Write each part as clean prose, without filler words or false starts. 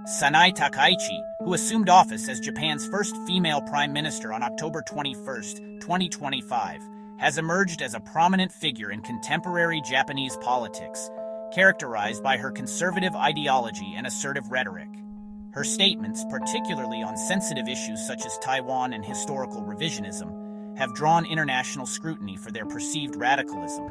Sanai Takaichi, who assumed office as Japan's first female prime minister on October 21, 2025, has emerged as a prominent figure in contemporary Japanese politics, characterized by her conservative ideology and assertive rhetoric. Her statements, particularly on sensitive issues such as Taiwan and historical revisionism, have drawn international scrutiny for their perceived radicalism.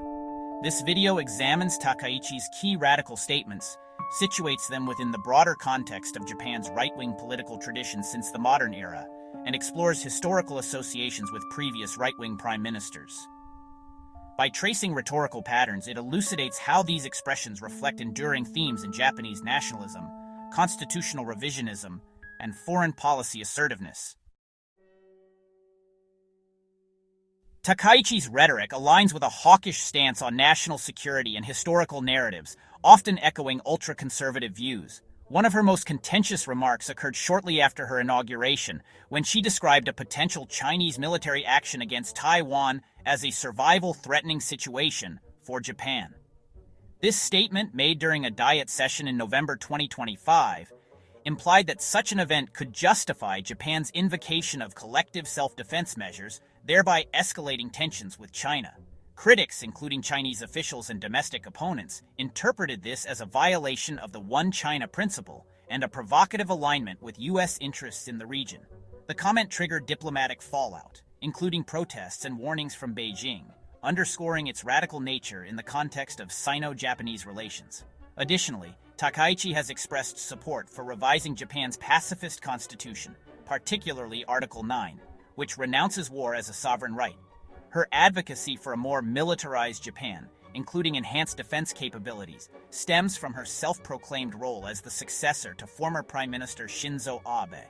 This video examines Takaichi's key radical statements, situates them within the broader context of Japan's right-wing political tradition since the modern era, and explores historical associations with previous right-wing prime ministers. By tracing rhetorical patterns, it elucidates how these expressions reflect enduring themes in Japanese nationalism, constitutional revisionism, and foreign policy assertiveness. Takaichi's rhetoric aligns with a hawkish stance on national security and historical narratives, often echoing ultra-conservative views. One of her most contentious remarks occurred shortly after her inauguration, when she described a potential Chinese military action against Taiwan as a survival-threatening situation for Japan. This statement, made during a Diet session in November 2025, implied that such an event could justify Japan's invocation of collective self-defense measures, thereby escalating tensions with China. Critics, including Chinese officials and domestic opponents, interpreted this as a violation of the One China principle and a provocative alignment with U.S. interests in the region. The comment triggered diplomatic fallout, including protests and warnings from Beijing, underscoring its radical nature in the context of Sino-Japanese relations. Additionally, Takaichi has expressed support for revising Japan's pacifist constitution, particularly Article 9, which renounces war as a sovereign right. Her advocacy for a more militarized Japan, including enhanced defense capabilities, stems from her self-proclaimed role as the successor to former Prime Minister Shinzo Abe.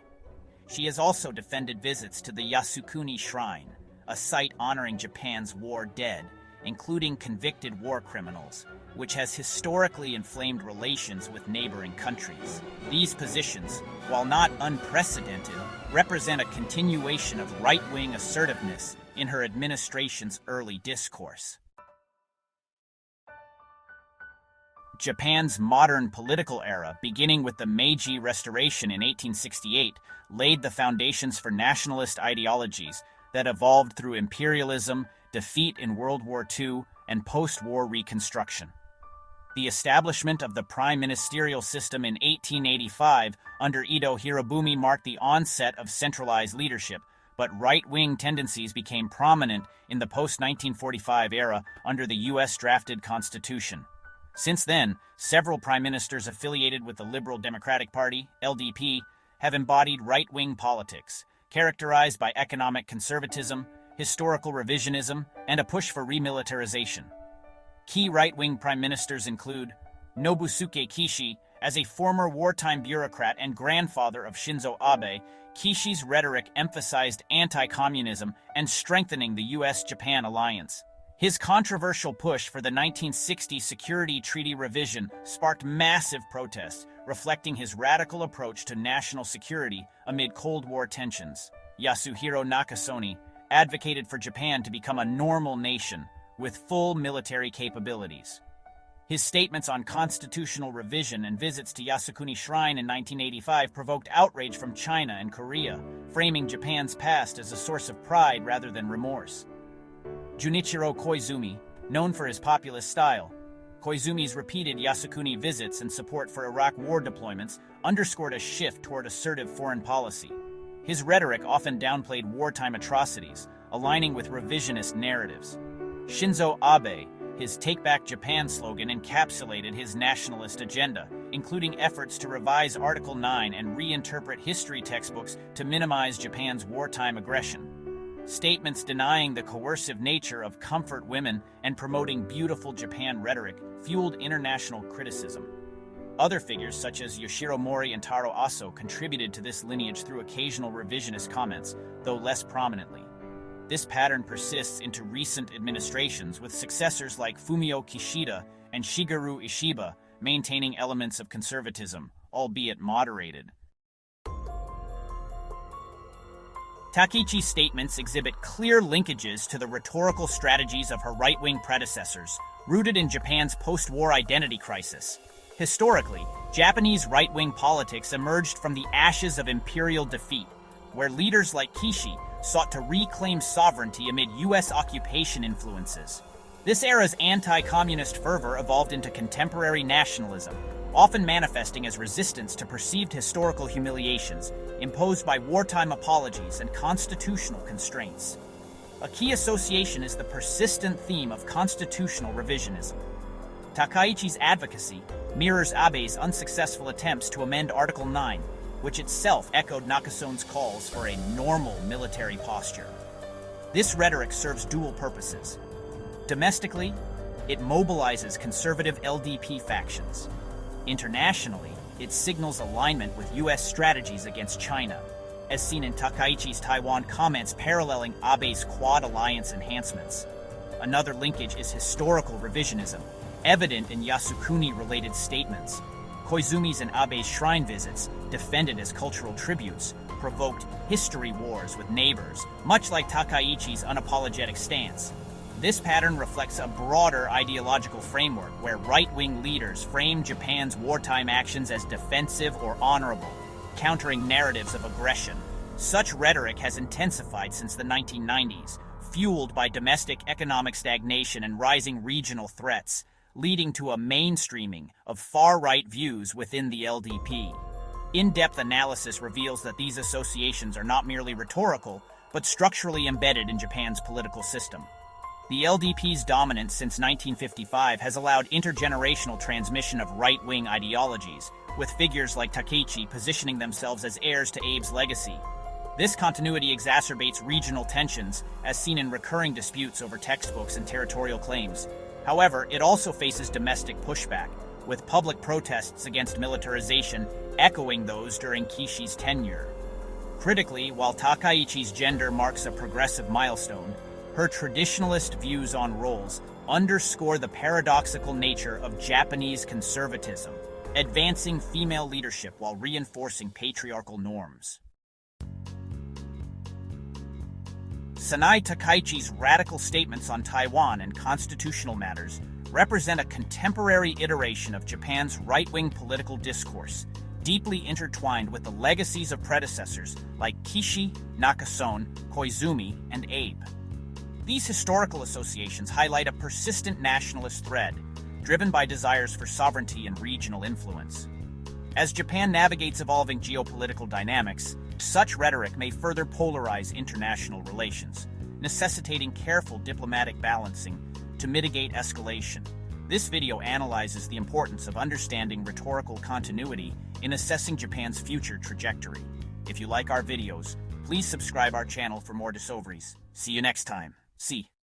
She has also defended visits to the Yasukuni Shrine, a site honoring Japan's war dead, including convicted war criminals, which has historically inflamed relations with neighboring countries. These positions, while not unprecedented, represent a continuation of right-wing assertiveness in her administration's early discourse. Japan's modern political era, beginning with the Meiji Restoration in 1868, laid the foundations for nationalist ideologies that evolved through imperialism, defeat in World War II, and post-war reconstruction. The establishment of the prime ministerial system in 1885 under Ito Hirobumi marked the onset of centralized leadership, but right-wing tendencies became prominent in the post-1945 era under the U.S.-drafted Constitution. Since then, several prime ministers affiliated with the Liberal Democratic Party, LDP, have embodied right-wing politics, characterized by economic conservatism, historical revisionism, and a push for remilitarization. Key right-wing prime ministers include Nobusuke Kishi. As a former wartime bureaucrat and grandfather of Shinzo Abe, Kishi's rhetoric emphasized anti-communism and strengthening the U.S.-Japan alliance. His controversial push for the 1960 Security Treaty revision sparked massive protests, reflecting his radical approach to national security amid Cold War tensions. Yasuhiro Nakasone advocated for Japan to become a normal nation with full military capabilities. His statements on constitutional revision and visits to Yasukuni Shrine in 1985 provoked outrage from China and Korea, framing Japan's past as a source of pride rather than remorse. Junichiro Koizumi, known for his populist style, Koizumi's repeated Yasukuni visits and support for Iraq war deployments underscored a shift toward assertive foreign policy. His rhetoric often downplayed wartime atrocities, aligning with revisionist narratives. Shinzo Abe, his Take Back Japan slogan encapsulated his nationalist agenda, including efforts to revise Article 9 and reinterpret history textbooks to minimize Japan's wartime aggression. Statements denying the coercive nature of comfort women and promoting beautiful Japan rhetoric fueled international criticism. Other figures such as Yoshiro Mori and Taro Aso contributed to this lineage through occasional revisionist comments, though less prominently. This pattern persists into recent administrations, with successors like Fumio Kishida and Shigeru Ishiba maintaining elements of conservatism, albeit moderated. Takaichi's statements exhibit clear linkages to the rhetorical strategies of her right-wing predecessors, rooted in Japan's post-war identity crisis. Historically, Japanese right-wing politics emerged from the ashes of imperial defeat, where leaders like Kishi sought to reclaim sovereignty amid U.S. occupation influences. This era's anti-communist fervor evolved into contemporary nationalism, often manifesting as resistance to perceived historical humiliations imposed by wartime apologies and constitutional constraints. A key association is the persistent theme of constitutional revisionism. Takaichi's advocacy mirrors Abe's unsuccessful attempts to amend Article 9, which itself echoed Nakasone's calls for a normal military posture. This rhetoric serves dual purposes. Domestically, it mobilizes conservative LDP factions. Internationally, it signals alignment with U.S. strategies against China, as seen in Takaichi's Taiwan comments paralleling Abe's Quad alliance enhancements. Another linkage is historical revisionism, evident in Yasukuni-related statements. Koizumi's and Abe's shrine visits, defended as cultural tributes, provoked history wars with neighbors, much like Takaichi's unapologetic stance. This pattern reflects a broader ideological framework where right-wing leaders frame Japan's wartime actions as defensive or honorable, countering narratives of aggression. Such rhetoric has intensified since the 1990s, fueled by domestic economic stagnation and rising regional threats, leading to a mainstreaming of far-right views within the LDP. In-depth analysis reveals that these associations are not merely rhetorical, but structurally embedded in Japan's political system. The LDP's dominance since 1955 has allowed intergenerational transmission of right-wing ideologies, with figures like Takaichi positioning themselves as heirs to Abe's legacy. This continuity exacerbates regional tensions, as seen in recurring disputes over textbooks and territorial claims. However, it also faces domestic pushback, with public protests against militarization echoing those during Kishi's tenure. Critically, while Takaichi's gender marks a progressive milestone, her traditionalist views on roles underscore the paradoxical nature of Japanese conservatism, advancing female leadership while reinforcing patriarchal norms. Sanai Takaichi's radical statements on Taiwan and constitutional matters represent a contemporary iteration of Japan's right-wing political discourse, deeply intertwined with the legacies of predecessors like Kishi, Nakasone, Koizumi, and Abe. These historical associations highlight a persistent nationalist thread, driven by desires for sovereignty and regional influence. As Japan navigates evolving geopolitical dynamics, such rhetoric may further polarize international relations, necessitating careful diplomatic balancing to mitigate escalation. This video analyzes the importance of understanding rhetorical continuity in assessing Japan's future trajectory. If you like our videos, please subscribe our channel for more discoveries. See you next time. See.